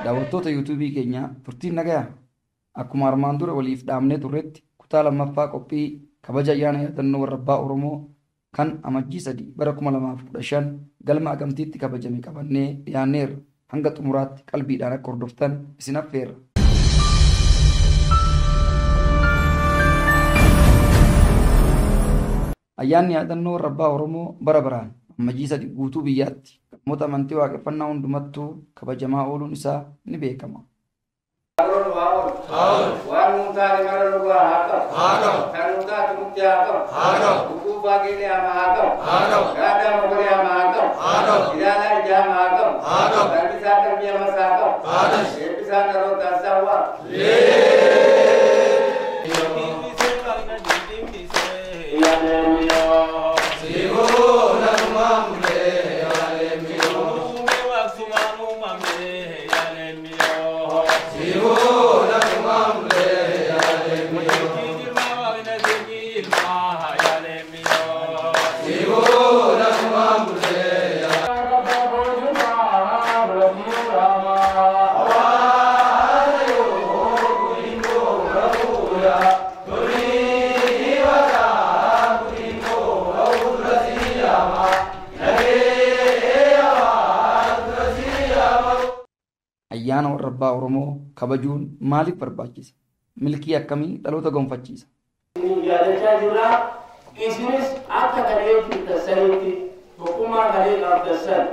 Daawwattoota YouTube keenya turtiin nagayaa akkuma armaan dura waliif dhaamnee turretti kutaa lammaffaa qophii kabaja ayyaana yaadannoo warra abbaa Oromoo kan amajjii 3 bara 2015 galma Agamtiitti kabajame qabannee dhiyaanneerra. Hanga xumuraatti qalbiidhaan akka hordoftan isin affeerra. Ayyaanni yaadannoo warra abbaa Oromoo bara baraan amajjii 3 guutuu biyyaatti qaamota amantii waaqeffannaa hundumattuu kabajamaa ooluun isaa ni beekama. Ayyaana warra abbaa Oromoo kabajuun maaliif barbaachisa? Milkii akkamii dhaloota gonfachiisa? Yaadachaa jirra. Isinis akka galee jirtasanitti tokkummaa galee qabdasan,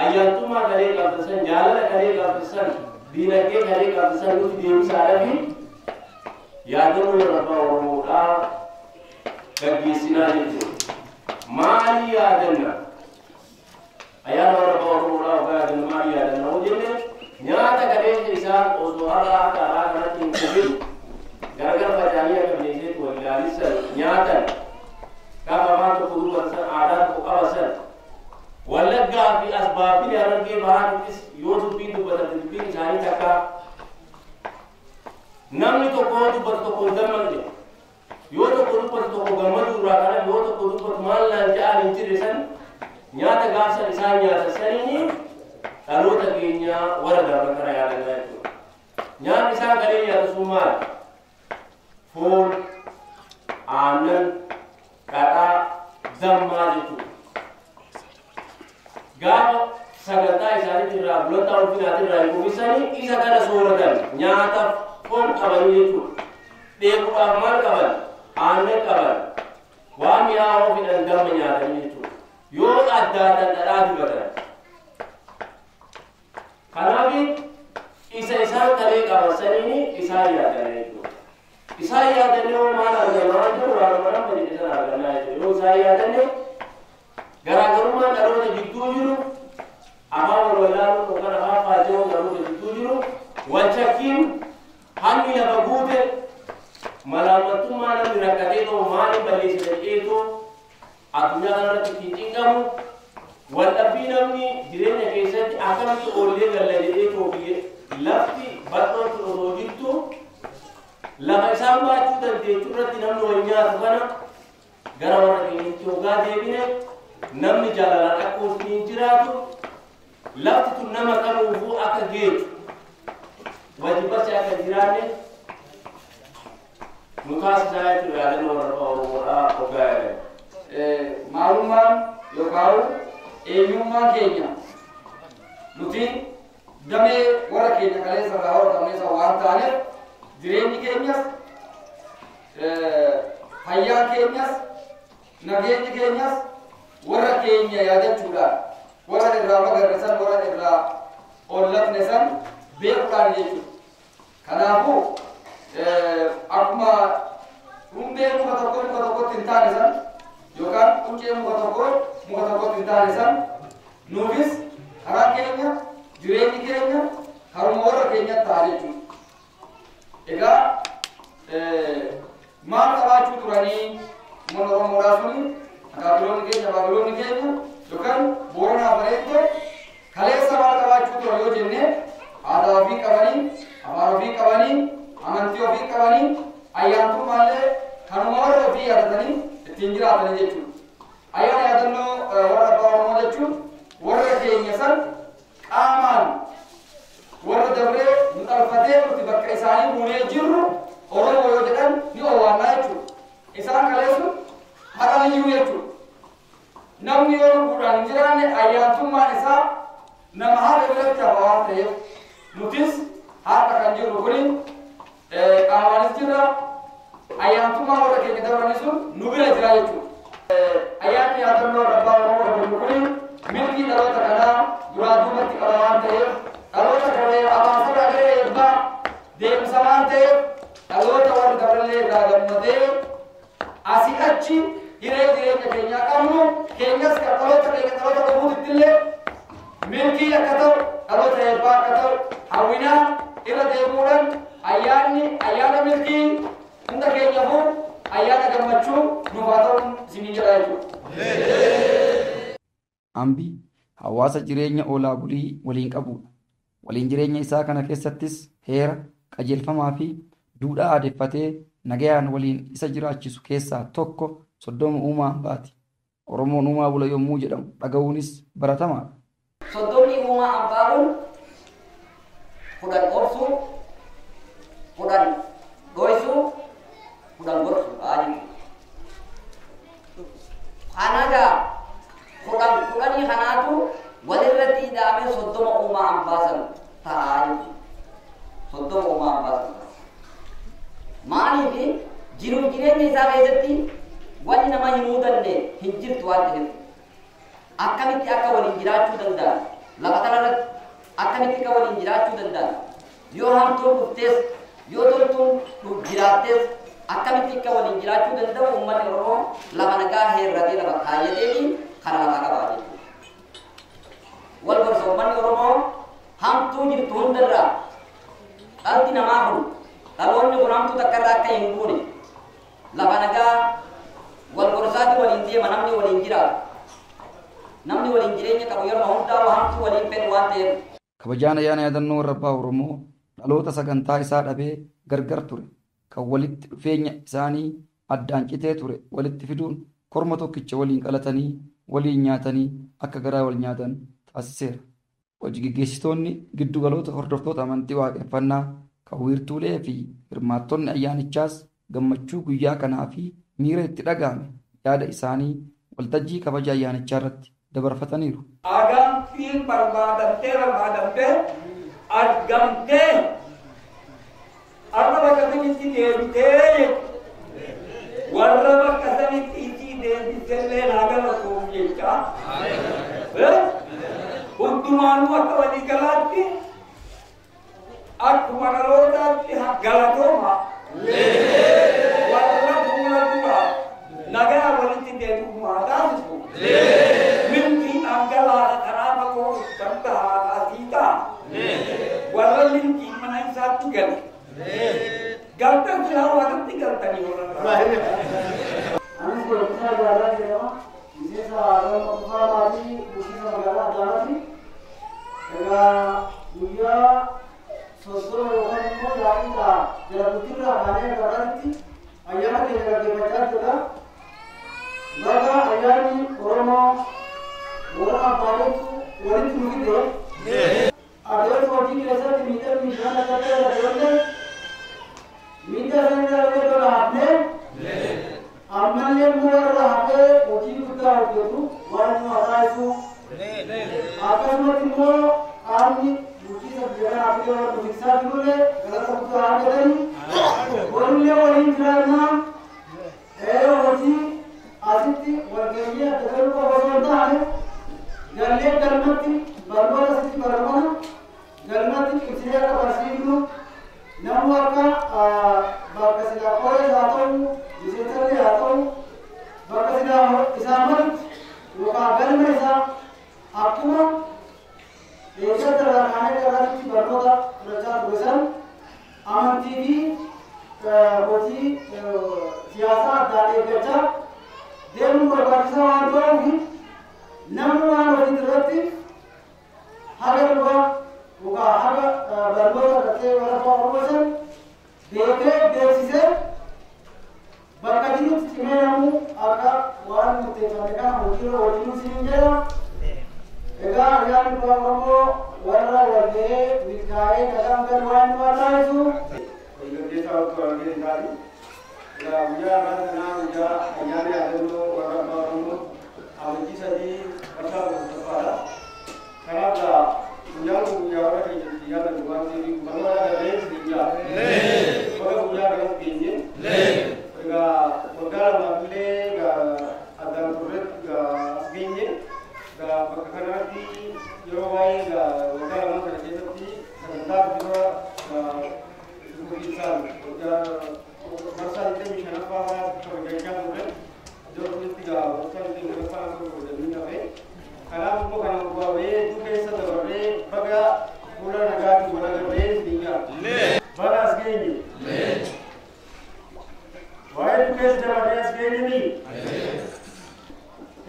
ayyaantummaa galee qabdasan, jaalala galee qabdasan, diinagdee galee qabdasan nuti deebisaadhafi yaadannoo warra abbaa Oromoodhaa gaggeessinaa jechuudha. Maali yaadanna? Ayyaana warra abbaa Oromoodhaa waggaa yaadanna maali yaadanna? Hojjenne nyaata galee isaan osoo har'aa karaa kanatti hin kubin gargar facaanii akka bineenseetti wal ilaalisan nyaatan gaafa afaan tokko dubbatan aadaa tokko qabasan wallaggaa fi asbaabbiin harargee bahaattis yoo dubbii dubbatan dubbiin isaanii takka namni tokko dubbatu tokko gammadde yoo tokko dubbatu tokko gammadu irraa kana yoo tokko dubbatu maal naan ja'an hin jirre san nyaata gaafsan isaan nyaata saniini dhaloota keenya warra darba kana yaadannaa jechuudha. Nyaanni isaan galee nyaatu sun maali? Foon, aannan, dhadhaa, dammaa jechuudha. Gaafa sagantaa isaaniitti irraa gulantaa ulfinaatii irraa hin kumisanii isa kana sooratan nyaataaf foon qabanii jechuudha. Dheekuudhaaf maal qaban? Aannan qaban. Waan mi'aawoo fidhan damma nyaatanii jechuudha. Yoo addaatan dhadhaa dibatan. Kanaaf isa isaan galee qabansanii isaan yaadannaa jechuudha. Isaan yaadannee maal argamaa jiru waan maran fayyadasan argannaa jechuudha. Yoo isaan yaadanne garaagarummaan dhaloota gidduu jiru afaan wal walaaluun yookaan afaan faajjawoo dhaloota gidduu jiru walchakkiin hammi lafa guute malaamaltummaa namni rakkatee ta'u maaliin balleessina jeetoo addunyaa kanarratti ittiin cinqamu waldhabbii namni jireenya keessatti akkamitti oollee galla jedhee toobiyyee lafti bal'ootti osoo jirtu lafa isaan baachuu dandeechuu irratti namni wal nyaatu kana gara warra keenyatti hoggaa deebine namni jaalalaan akka waliin jiraatu lafti tun nama kamuufuu akka geetu wajibachi akka jiraanne nu taasisaa jechuudha yaadannoo warra Oromoodhaa hoggaa yaadame. Maalummaan yookaan eenyummaan keenya nuti damee warra keenya kaleessa irraa hortamneessa waan taaneef jireenyi keenyas fayyaan keenyas nageenyi keenyas warra keenya yaadachuudhaan warra irraa magarresan warra irraa ollatne san beekuudhaan jechuudha. Kanaafuu akkuma hundee muka tokkotti hin taane san yookaan quncee muka tokkotti hin taane san nuufis karaa keenya jireenyi keenya haruma warra keenyatti ta'a jechuudha. Egaa maal Suni, Akabiloni Kenya, Babiloni Kenya, Dukan, Borana Barento, Kalesa Markawachu to Yojine, Adavi Kavani, Amarovi Kavani, Amantiovi Kavani, Ayantu Male, Kanumaro Vi Adani, Tingira Tanajetu. Ayan Adano, what about Modachu, what are the Kenyasan, Aman, what are the way, Mutalfate, the Bakasani, Munejiru, or Oyodan, you are Naitu. Isan Kalesu, Harani Yuyetu. Namiyo Buranjirane, Ayantu Manisa, Namaha Tabawate, Mutis, Hata Kanjuru, Kamanistira, Ayantu Mara Kedavanisu, Nubila Jaitu. Ayat ni akan orang bermukim, milki kalau terkena duradu mati kalawante, kalau terkena amasur ada erba, dem samante, kalau tawar terkena ragam mate, asik aci, dire kenya kamu, kenya kalau terkena budi tille, milki kalau terkena kata hawina, ira demuran, ayat milki, unda kenya pun. Ayana gammachu nufaton sinijiraayu ambi hawaasa jireenya oolaa bulii waliin qabudha. Waliin jireenya isaa kana keessattis heera qajeelfamaa fi duudhaa aadeffatee nagayaan waliin isa jiraachisu keessaa tokko soddoma uumaa hambaati. Oromoon uumaa bula yommuu jedhamu dhaga'uunis baratamaadha. Soddomni uumaa hambaa kudhan obsuu, kudhan dhoysuu, kudhan gorsu baali. Kanaga kudhanii kanaatu walirratti hidhamee soddoma uumaa hambaasan ta'aa soddoma uumaa hambaasan maaliif jiruuf jireenya isaa keessatti wanni nama hin muudanne hin jirtu waan ta'eef akkamitti akka waliin jiraachuu danda'an lafa kanarratti akkamitti akka waliin jiraachuu danda'an yoo hamtuun dhuftees yoo toltuun jiraattees akkamitti akka waliin jiraachuu danda'u uummanni Oromoo lafa nagaa heerratee lafa kaayyateetiin kana lafa qabaa jechuudha. Wal gorsa uummanni Oromoo hamtuu jirtu hundarraa dhalti namaa kun dhaloonni kun hamtuu takka irraa akka hin buune lafa nagaa wal gorsaatti waliin deema namni waliin jiraatu namni waliin jireenya qabu yeroo hundaa hamtuu waliin fedhu waan ta'eef. Kabajaan ayyaana yaadannoo warra abbaa Oromoo dhaloota sagantaa isaa dhabee gargar ture. Kan walitti dhufeenya isaanii addaan citee ture walitti fiduun korma tokkicha waliin qalatanii waliin nyaatanii akka garaa wal nyaatan taasiseera. Hojii gaggeessitoonni giddugaloota hordoftoota amantii waaqeffannaa kan wiirtuulee fi hirmaattonni ayyaanichaas gammachuu guyyaa kanaa fi miira itti dhaga'ame yaada isaanii waltajjii kabaja ayyaanichaa irratti dabarfataniiru. Agamtiin barbaadamtee argamtee Arba bakka sanitti deebitee warra bakka sanitti itti deebitellee naagala koom jecha hundumaanuu akka walii galaatti akkuma dhalootaatti galatooma warra fuula dura nagaa walitti deebi'umaa taasisu milkii dhangalaadha karaa fagoo kan tahaa asii ta'a warra milkii mana isaatti gale. Galtan jauh waktu galtan ini orang. Anu bisa jalan dia, bisa orang orang lagi, bisa jalan jalan ni. Kalau dia sosok orang itu jadi dah, jadi betul lah mana jalan ni. Ayah ni lagi baca juga. Laga ayah ni orang apa itu, orang itu mungkin deh. Ada orang yang rasa di minta nak kata ada minta saya itu rahapne, amalnya muar rahapne, uji kita itu, warna ada itu, akan mati kami uji sebagai apa yang bisa dulu kalau kita ada ni, orangnya orang Indonesia, uji asiti warganya terlalu berbanyak ada, jalan termati, berbuat asiti berbuat, jalan kisah apa sih itu. Namun bakal sudah oleh atau diseteli atau bakal sudah isamat luka agar mereka aku desa terlalu kerana itu bernoda kerja tulisan aman TV, boti siasat dari kerja deemuu barbaachisaa waan ta'uuf namni waan waliin irratti haga dhugaa yookaan haga barnoota irratti warra Oromoo beekee beeksisee bakka jirutti cimee namuu akka waan murteeffame kana hojiirra waliin siin jedha. Egaa ayyaanni du'a Oromoo warra walga'ee milkaa'ee dhagaan gad waan nu taasisu. Gaggeessaa otoo argee isaati. Egaa guyyaa irraa kanaa guyyaa ayyaana yaadannoo warra abbaa Oromoo amajjii 3 marsaa murteffaadha. Kanaaf guyyaan kun guyyaa warra keenyatti yaadatu waan ta'eef mana darbee guyyaa. Bakka guyyaa kanatti geenye. Egaa waggaa lamaaf illee addaan turretti as geenye. Bakka kanatti yeroo baay'ee waggaa lamaan kana keessatti sagantaa bifa isaan marsaa 25ffaa kabajachaa turre iddoo kanatti marsaa 25ffaa kabajanii hafe. Kanaaf immoo kana bu'ee keessa dabarree baga fuula nagaatiin wal agarree biyyaa baga as geenye. Waa'ee keessa dabarree as geenye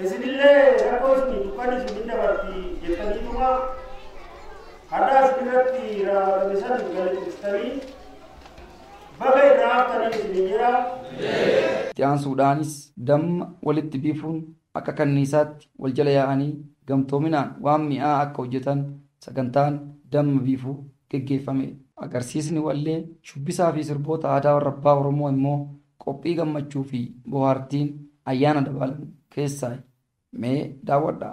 isinillee rakkoosni dukkanni isin dabartii jettaniituma haddaa isin irratti raawwatame san galateessitanii baga irraa haftanii isin jira. Itti aansuudhaanis damma walitti biifuun akka kanniisaatti wal jala yaa'anii gamtoominaan waan mi'aa akka hojjetan sagantaan damma biifuu geggeeffame. Agarsiisni wallee shubbisaa fi sirboota aadaa warra abbaa Oromoo immoo qophii gammachuu fi bohaartiin ayyaana dabalan keessaa mee daawwadha.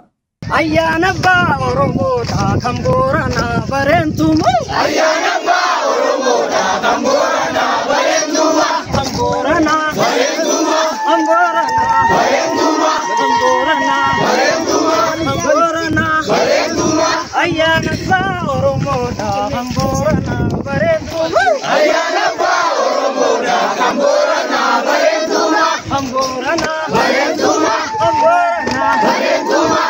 Ayyaana abbaa Oromoodha kan Booranaa bareentuuma. Ayyaana abbaa Oromoodha kan Booranaa bareentuuma. Kan Booranaa bareentuuma. Kan Booranaa bareentuuma. Kan Booranaa bareentuuma. Kan Booranaa bareentuuma. Ayyaana abbaa Oromoodha kan Booranaa bareentuuma. Ayyaana abbaa Oromoodha kan Booranaa bareentuuma. Kan Booranaa bareentuuma. Kan Booranaa bareentuuma.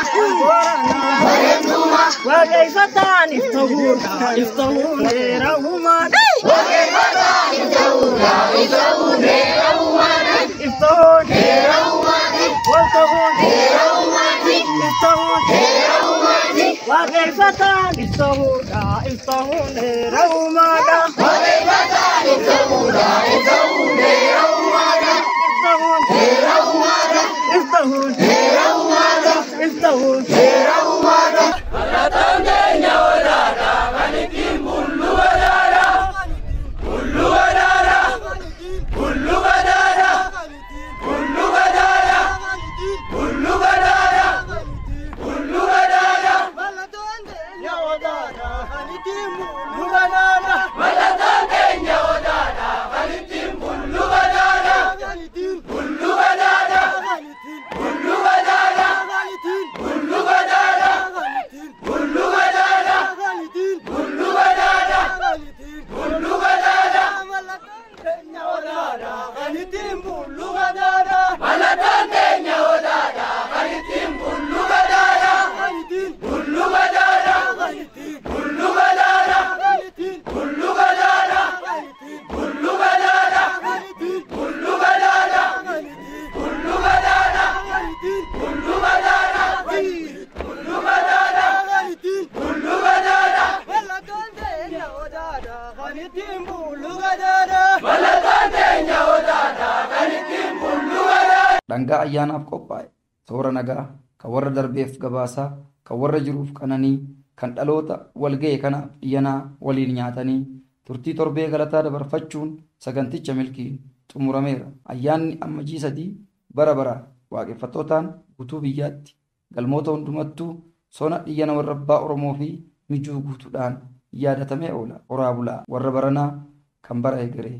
Wagaifataan iftahuudha iftahuuneera uumaadha. Wagaifataan iftahuudha iftahuuneera uumaadha. Iftahuuneera uumaadha. Waltahuuneera uumaadha. Iftahuuneera uumaadha. Wagaifataan iftahuudha iftahuuneera uumaadha. Wagaifataan iftahuudha iftahuuneera uumaadha. Iftahuuneera uumaadha. Iftahuuneera uumaadha. Iftahuuneera uumaadha. Dhangaa ayyaanaaf qophaa'e toora nagaa kan warra darbeef gabaasaa kan warra jiruuf qananii kan dhaloota walga'e kanaaf iyyanaa waliin nyaatanii turtii torbee galataa dabarfachuun saganticha milkiin xumurameera. Ayyaanni ammajii 3 bara baraan waaqeffattootaan guutuu biyyaatti galmoota hundumattuu sona iyyana warra abbaa Oromoo fi mijuu guutuudhaan yaadatamee oola. Oraa bulaa warra baranaa kan bara egeree.